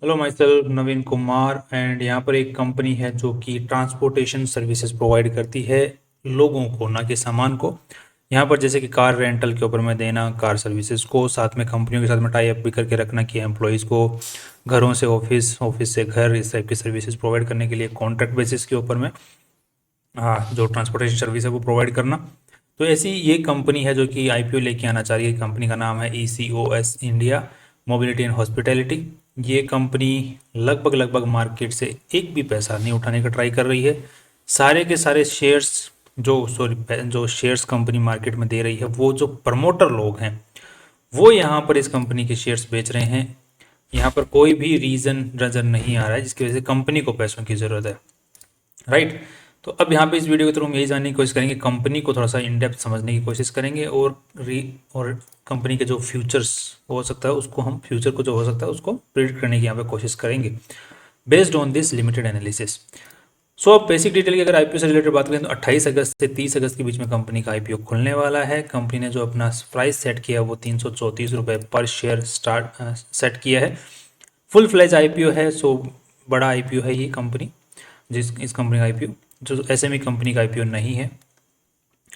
Hello my self Naveen Kumar and यहाँ पर एक कंपनी है जो कि ट्रांसपोर्टेशन सर्विसेज प्रोवाइड करती है लोगों को, ना कि सामान को। यहाँ पर जैसे कि कार रेंटल के ऊपर में देना, कार सर्विसेज को साथ में कंपनियों के साथ में टाई अप भी करके रखना कि एम्प्लॉयज़ को घरों से ऑफिस, ऑफिस से घर, इस टाइप की सर्विसेज प्रोवाइड करने के लिए कॉन्ट्रैक्ट बेसिस के ऊपर में हाँ जो ट्रांसपोर्टेशन सर्विस है वो प्रोवाइड करना। तो ऐसी ये कंपनी है जो कि आईपीओ लेके आना चाह रही है। कंपनी का नाम है ECOS India mobility and hospitality. ये कंपनी लगभग मार्केट से एक भी पैसा नहीं उठाने का ट्राई कर रही है। सारे के सारे शेयर्स जो शेयर्स कंपनी मार्केट में दे रही है, वो जो प्रमोटर लोग हैं वो यहाँ पर इस कंपनी के शेयर्स बेच रहे हैं। यहाँ पर कोई भी रीज़न नज़र नहीं आ रहा है जिसकी वजह से कंपनी को पैसों की ज़रूरत है, राइट। तो अब यहाँ पे इस वीडियो के थ्रू हम यही जानने की कोशिश करेंगे, कंपनी को थोड़ा सा इन डेप्थ समझने की कोशिश करेंगे और कंपनी के जो फ्यूचर्स हो सकता है उसको हम फ्यूचर को जो हो सकता है उसको प्रिडिक्ट करने की यहाँ पे कोशिश करेंगे based on this limited analysis. So अब बेसिक डिटेल की अगर आईपीओ से रिलेटेड बात करें तो 28 अगस्त से 30 अगस्त के बीच में कंपनी का आईपीओ खुलने वाला है। कंपनी ने जो अपना प्राइस सेट किया वो 334 रुपये पर शेयर सेट किया है। फुल फ्लेज आईपीओ है, सो बड़ा आईपीओ है ये कंपनी, इस कंपनी का आईपीओ जो एसएमई कंपनी का आईपीओ नहीं है।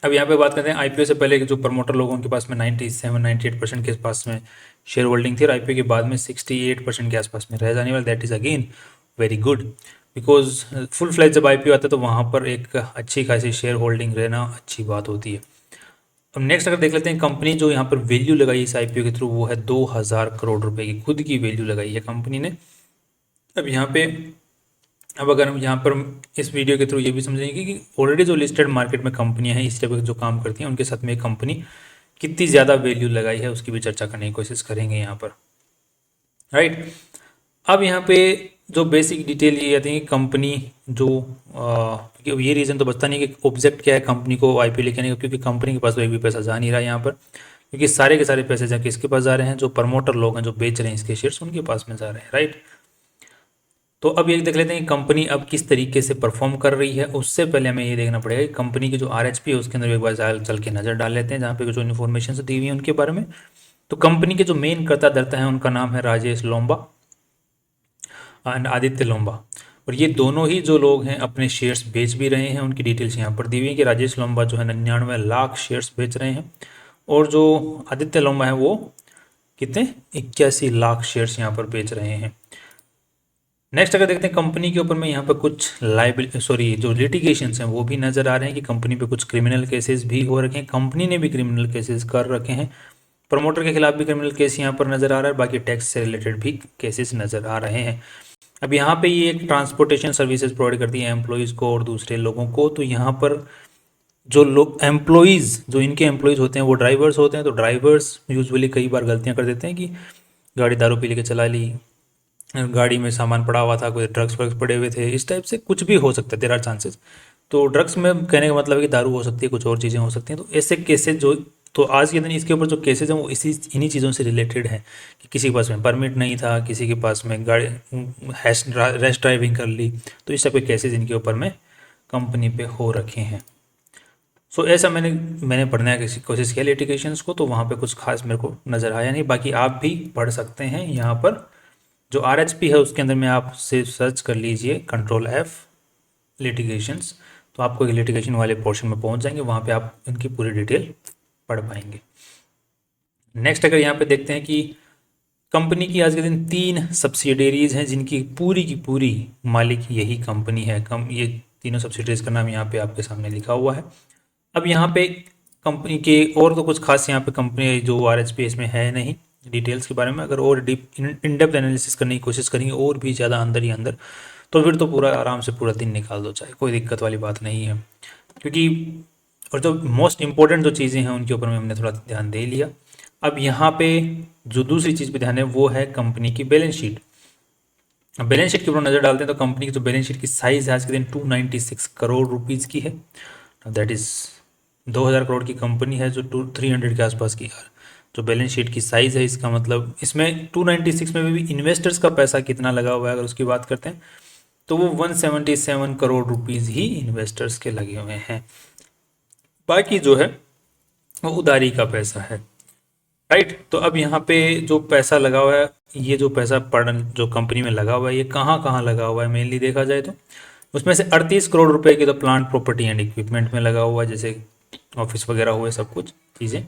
अब यहाँ पे बात करते हैं आईपीओ से पहले जो प्रमोटर लोगों के पास में 97-98% के पास में शेयर होल्डिंग थी और आईपीओ के बाद में 68% के आसपास में रह जाने वाला। That is again very good, because full fledge जब आईपीओ आता है तो वहाँ पर एक अच्छी खासी शेयर होल्डिंग रहना अच्छी बात होती है। अब नेक्स्ट अगर देख लेते हैं, कंपनी जो यहाँ पर वैल्यू लगाई इस आईपीओ के थ्रू वो है 2000 करोड़ रुपए की खुद की वैल्यू लगाई है कंपनी ने। अब यहाँ पे अब अगर हम यहाँ पर इस वीडियो के थ्रू ये भी समझेंगे कि ऑलरेडी जो लिस्टेड मार्केट में कंपनियां हैं इस टाइप के जो काम करती हैं उनके साथ में कंपनी कितनी ज़्यादा वैल्यू लगाई है उसकी भी चर्चा करने की कोशिश करेंगे यहाँ पर, राइट। अब यहाँ पे जो बेसिक डिटेल ये आती है कि कंपनी जो ये रीज़न तो बचता नहीं कि ऑब्जेक्ट क्या है कंपनी को आईपीओ लेके आने का, क्योंकि कंपनी के पास तो एक भी पैसा जा नहीं रहा है यहाँ पर, क्योंकि सारे के सारे पैसे जाके इसके पास जा रहे हैं, जो प्रमोटर लोग हैं जो बेच रहे हैं इसके शेयर्स उनके पास में जा रहे हैं, राइट। तो अब ये देख लेते हैं कि कंपनी अब किस तरीके से परफॉर्म कर रही है। उससे पहले हमें ये देखना पड़ेगा कि कंपनी की जो आरएचपी है उसके अंदर एक बार चल के नज़र डाल लेते हैं, जहाँ पे जो इन्फॉर्मेशन दी हुई है उनके बारे में। तो कंपनी के जो मेन कर्ता धर्ता हैं उनका नाम है राजेश लोम्बा एंड आदित्य लोम्बा, और ये दोनों ही जो लोग हैं अपने शेयर्स बेच भी रहे हैं। उनकी डिटेल्स यहाँ पर दी हुई है कि राजेश लोम्बा जो है 99 लाख शेयर्स बेच रहे हैं और जो आदित्य लोम्बा है वो कितने 81 लाख शेयर्स यहाँ पर बेच रहे हैं। नेक्स्ट अगर देखते हैं कंपनी के ऊपर में यहाँ पर कुछ जो लिटिगेशंस हैं वो भी नज़र आ रहे हैं कि कंपनी पे कुछ क्रिमिनल केसेस भी हो रखे हैं, कंपनी ने भी क्रिमिनल केसेस कर रखे हैं, प्रमोटर के खिलाफ भी क्रिमिनल केस यहाँ पर नज़र आ रहा है, बाकी टैक्स से रिलेटेड भी केसेस नज़र आ रहे हैं। अब यहाँ पे ये एक ट्रांसपोर्टेशन सर्विसेज प्रोवाइड करती है एम्प्लॉयज़ को और दूसरे लोगों को। तो यहाँ पर जो लोग एम्प्लॉयज़ जो इनके एम्प्लॉयज़ होते हैं वो ड्राइवर्स होते हैं। तो ड्राइवर्स यूजुअली कई बार गलतियाँ कर देते हैं कि गाड़ी दारू पी लेके चला ली, गाड़ी में सामान पड़ा हुआ था, कोई ड्रग्स वग्स पड़े हुए थे, इस टाइप से कुछ भी हो सकता है, देयर आर चांसेस। तो ड्रग्स में कहने का मतलब है कि दारू हो सकती है, कुछ और चीज़ें हो सकती हैं। तो ऐसे केसेस जो तो आज के दिन इसके ऊपर जो केसेस हैं वो इन्हीं चीज़ों से रिलेटेड है कि किसी के पास में परमिट नहीं था, किसी के पास में गाड़ी रैश ड्राइविंग कर ली, तो इस टाइप के केसेस इनके ऊपर में कंपनी पे हो रखे हैं। सो ऐसा मैंने पढ़ने की कोशिश किया लिटिगेशंस को, तो वहाँ पे कुछ खास मेरे को नज़र आया नहीं। बाकी आप भी पढ़ सकते हैं, यहाँ पर जो आरएचपी है उसके अंदर में आप सिर्फ सर्च कर लीजिए Ctrl+F लिटिगेशंस, तो आपको लिटिगेशन वाले पोर्शन में पहुंच जाएंगे, वहाँ पे आप इनकी पूरी डिटेल पढ़ पाएंगे। नेक्स्ट अगर यहाँ पे देखते हैं कि कंपनी की आज के दिन 3 सब्सिडरीज हैं जिनकी पूरी की पूरी मालिक यही कंपनी है। ये तीनों सब्सिडरीज का नाम यहाँ पे आपके सामने लिखा हुआ है। अब यहाँ पे कंपनी के और तो कुछ खास यहाँ पे कंपनी जो आरएचपी इसमें है नहीं डिटेल्स के बारे में। अगर और डीप इन डेप्थ एनालिसिस करने की कोशिश करेंगे और भी ज़्यादा अंदर ही अंदर, तो फिर तो पूरा आराम से पूरा दिन निकाल दो, चाहे कोई दिक्कत वाली बात नहीं है। क्योंकि और जो मोस्ट इंपॉर्टेंट जो चीज़ें हैं उनके ऊपर में हमने थोड़ा ध्यान दे लिया। अब यहाँ पे जो दूसरी चीज़ पे ध्यान है वो है कंपनी की बैलेंस शीट। अब बैलेंस शीट के ऊपर नज़र डालते हैं तो कंपनी की जो बैलेंस शीट की साइज़ है आज के दिन 296 करोड़ रुपीज़ की है। दैट इज़ 2000 करोड़ की कंपनी है जो 300 के आसपास की जो बैलेंस शीट की साइज़ है। इसका मतलब इसमें 296 में भी इन्वेस्टर्स का पैसा कितना लगा हुआ है अगर उसकी बात करते हैं तो वो 177 करोड़ रुपीज़ ही इन्वेस्टर्स के लगे हुए हैं, बाकी जो है वो उधारी का पैसा है। राइट। तो अब यहाँ पे जो पैसा लगा हुआ है, ये जो पैसा पड़ जो कंपनी में लगा हुआ है, ये कहाँ कहाँ लगा हुआ है मेनली देखा जाए तो उसमें से 38 करोड़ रुपए की तो प्लांट प्रॉपर्टी एंड इक्विपमेंट में लगा हुआ है, जैसे ऑफिस वगैरह हुए सब कुछ चीज़ें।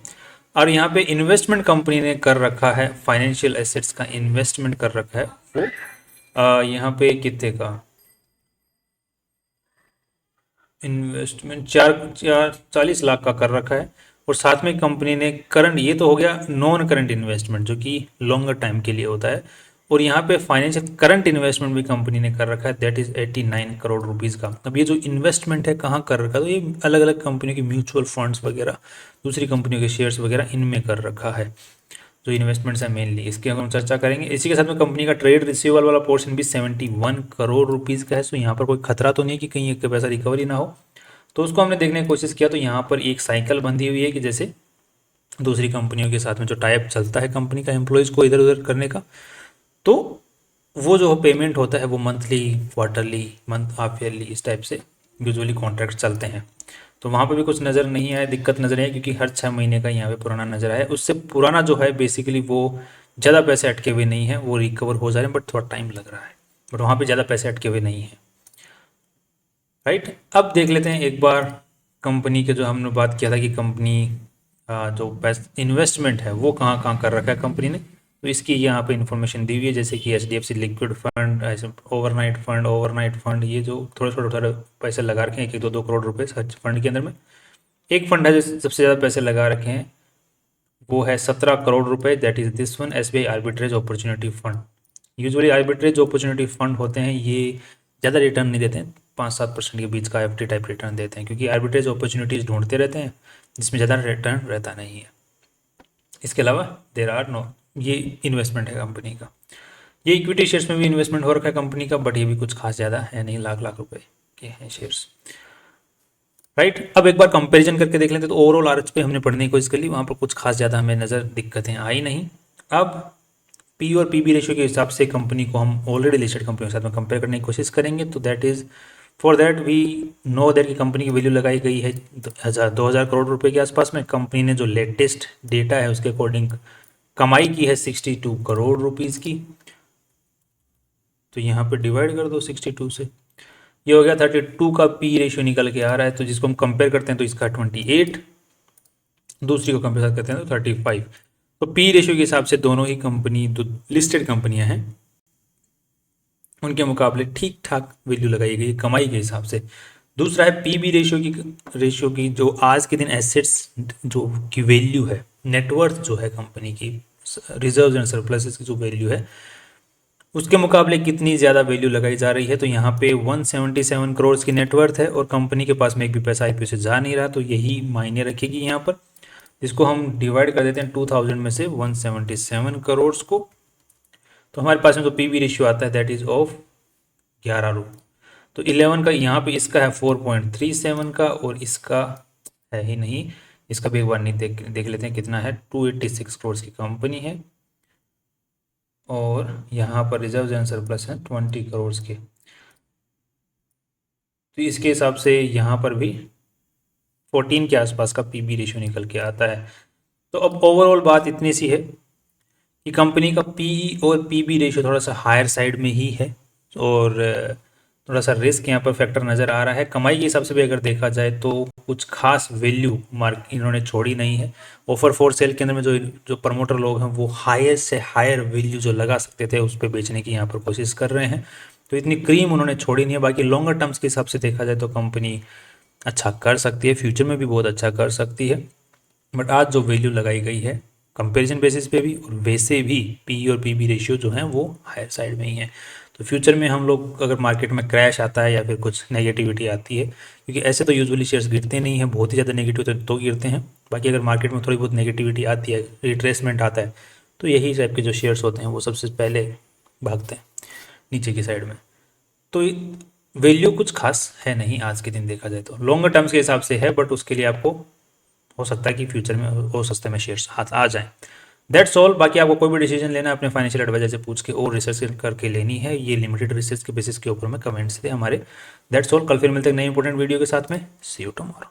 और यहाँ पे इन्वेस्टमेंट कंपनी ने कर रखा है, फाइनेंशियल एसेट्स का इन्वेस्टमेंट कर रखा है वो यहाँ पे कितने का इन्वेस्टमेंट 40 लाख का कर रखा है। और साथ में कंपनी ने करंट, ये तो हो गया नॉन करंट इन्वेस्टमेंट जो कि लॉन्गर टाइम के लिए होता है। और यहाँ पे फाइनेंशियल करंट इन्वेस्टमेंट भी कंपनी ने कर रखा है, दैट इज 89 करोड़ रुपीज़ का। अब ये जो इन्वेस्टमेंट है कहाँ कर रखा है, तो ये अलग अलग कंपनियों की म्यूचुअल फंड्स वगैरह, दूसरी कंपनियों के शेयर्स वगैरह इनमें कर रखा है जो इन्वेस्टमेंट्स है मेनली, इसकी हम चर्चा करेंगे। इसी के साथ में कंपनी का ट्रेड रिसीवेबल वाला पोर्शन भी 71 करोड़ रुपीज़ का है। सो यहाँ पर कोई खतरा तो नहीं कि कहीं एक पैसा रिकवरी ना हो, तो उसको हमने देखने की कोशिश किया। तो यहाँ पर एक साइकिल बंधी हुई है कि जैसे दूसरी कंपनियों के साथ में जो टाइप चलता है कंपनी का एम्प्लॉयज़ को इधर उधर करने का, तो वो जो पेमेंट होता है वो monthly, quarterly, month half yearly, इस टाइप से यूजुअली कॉन्ट्रैक्ट चलते हैं। तो वहाँ पर भी कुछ नज़र नहीं आया, दिक्कत नज़र आई, क्योंकि हर 6 महीने का यहाँ पे पुराना नज़र आया। उससे पुराना जो है बेसिकली वो ज़्यादा पैसे अटके हुए नहीं है, वो रिकवर हो जा रहे हैं, बट थोड़ा टाइम लग रहा है, बट वहाँ पे ज़्यादा पैसे अटके हुए नहीं हैं। राइट। अब देख लेते हैं एक बार कंपनी के, जो हमने बात किया था कि कंपनी जो पैसा इन्वेस्टमेंट है वो कहाँ कहाँ कर रखा है कंपनी ने, तो इसकी यहाँ पे इन्फॉर्मेशन दी हुई है, जैसे कि HDFC लिक्विड फंड, ऐसे ओवरनाइट फंड, ये जो थोड़े पैसे लगा रखे हैं, 1-2 करोड़ रुपए हर फंड के अंदर में। एक फंड है जो सबसे ज़्यादा पैसे लगा रखे हैं, वो है 17 करोड़ रुपए, that is this one, SBI arbitrage opportunity fund. Usually arbitrage opportunity fund होते हैं, ये ज़्यादा रिटर्न नहीं देते हैं, 5-7% के बीच का FD टाइप रिटर्न देते हैं, क्योंकि आर्बिट्रेज अपॉर्चुनिटीज़ ढूंढते रहते हैं जिसमें ज़्यादा रिटर्न रहता नहीं है। इसके अलावा देर आर नो, ये इन्वेस्टमेंट है कंपनी का। ये इक्विटी शेयर्स में भी इन्वेस्टमेंट हो रखा है कंपनी का, बट ये भी कुछ खास ज़्यादा है नहीं, लाख लाख रुपए के हैं शेयर्स। राइट। अब एक बार कंपैरिजन करके देख लेते हैं, तो ओवरऑल आरएच पे हमने पढ़ने की कोशिश कर ली, वहाँ पर कुछ खास ज़्यादा हमें नज़र दिक्कतें आई नहीं। अब पी और पीबी रेशियो के हिसाब से कंपनी को हम ऑलरेडी लिस्टेड कंपनियों के साथ में कंपेयर करने की कोशिश करेंगे। तो that is for that we know that की कंपनी की वैल्यू लगाई गई है 2,000 करोड़ रुपए के आसपास में। कंपनी ने जो लेटेस्ट डेटा है उसके अकॉर्डिंग कमाई की है 62 करोड़ रुपीज़ की। तो यहाँ पे डिवाइड कर दो 62 से, ये हो गया 32 का पी रेशियो निकल के आ रहा है। तो जिसको हम कंपेयर करते हैं तो इसका 28, दूसरी को कंपेयर करते हैं तो 35। तो पी रेशियो के हिसाब से दोनों ही कंपनी, जो लिस्टेड कंपनियां हैं, उनके मुकाबले ठीक ठाक वैल्यू लगाई गई कमाई के हिसाब से। दूसरा है पीबी रेशियो की जो आज के दिन एसेट्स जो की वैल्यू है, नेटवर्थ जो है कंपनी की, रिजर्व एंड सरप्लसेस की जो वैल्यू है, उसके मुकाबले कितनी ज़्यादा वैल्यू लगाई जा रही है। तो यहाँ पे 177 करोड़ की नेटवर्थ है और कंपनी के पास में एक भी पैसा IPO से जा नहीं रहा, तो यही मायने रखेगी यहाँ पर। इसको हम डिवाइड कर देते हैं 2000 में से 177 करोड़ को, तो हमारे पास में जो पीवी रेशियो आता है दैट इज ऑफ 11। तो 11 का यहाँ पे इसका है 4.37 का, और इसका है ही नहीं, इसका भी एक बार नहीं देख लेते हैं कितना है। 286 करोड़ की कंपनी है, और यहाँ पर रिजर्व एंड सरप्लस है 20 करोड़ के। तो इसके हिसाब से यहाँ पर भी 14 के आसपास का पीबी रेशियो निकल के आता है। तो अब ओवरऑल बात इतनी सी है कि कंपनी का पीई और पीबी रेशियो थोड़ा सा हायर साइड में ही है, और थोड़ा सा रिस्क यहाँ पर फैक्टर नज़र आ रहा है। कमाई के हिसाब से भी अगर देखा जाए तो कुछ खास वैल्यू मार्क इन्होंने छोड़ी नहीं है। ऑफर फॉर सेल के अंदर में जो प्रमोटर लोग हैं वो हायर से हायर वैल्यू जो लगा सकते थे उस पर बेचने की यहाँ पर कोशिश कर रहे हैं, तो इतनी क्रीम उन्होंने छोड़ी नहीं है। बाकी लॉन्गर टर्म्स के हिसाब से देखा जाए तो कंपनी अच्छा कर सकती है, फ्यूचर में भी बहुत अच्छा कर सकती है, बट आज जो वैल्यू लगाई गई है कंपैरिजन बेसिस पे भी और वैसे भी पी और पीबी रेशियो जो है वो हायर साइड में ही है। तो फ्यूचर में हम लोग अगर मार्केट में क्रैश आता है या फिर कुछ नेगेटिविटी आती है, क्योंकि ऐसे तो यूजुअली शेयर्स गिरते नहीं हैं, बहुत ही ज़्यादा नेगेटिव तो गिरते हैं, बाकी अगर मार्केट में थोड़ी बहुत नेगेटिविटी आती है, रिट्रेसमेंट आता है, तो यही टाइप के जो शेयर्स होते हैं वो सबसे पहले भागते हैं नीचे की साइड में। तो वैल्यू कुछ खास है नहीं आज के दिन देखा जाए तो, लॉन्गर टर्म्स के हिसाब से है, बट उसके लिए आपको हो सकता है कि फ्यूचर में हो सस्ते में शेयर्स हाथ आ जाएं। That's all. बाकी आपको कोई भी डिसीजन लेना है अपने फाइनेंशियल एडवाइजर से पूछ के और रिसर्च करके लेनी है, ये लिमिटेड रिसर्च के बेसिस के ऊपर में कमेंट्स थे हमारे। That's all. कल फिर मिलते हैं नई इंपॉर्टेंट वीडियो के साथ में। सी यू टुमारो।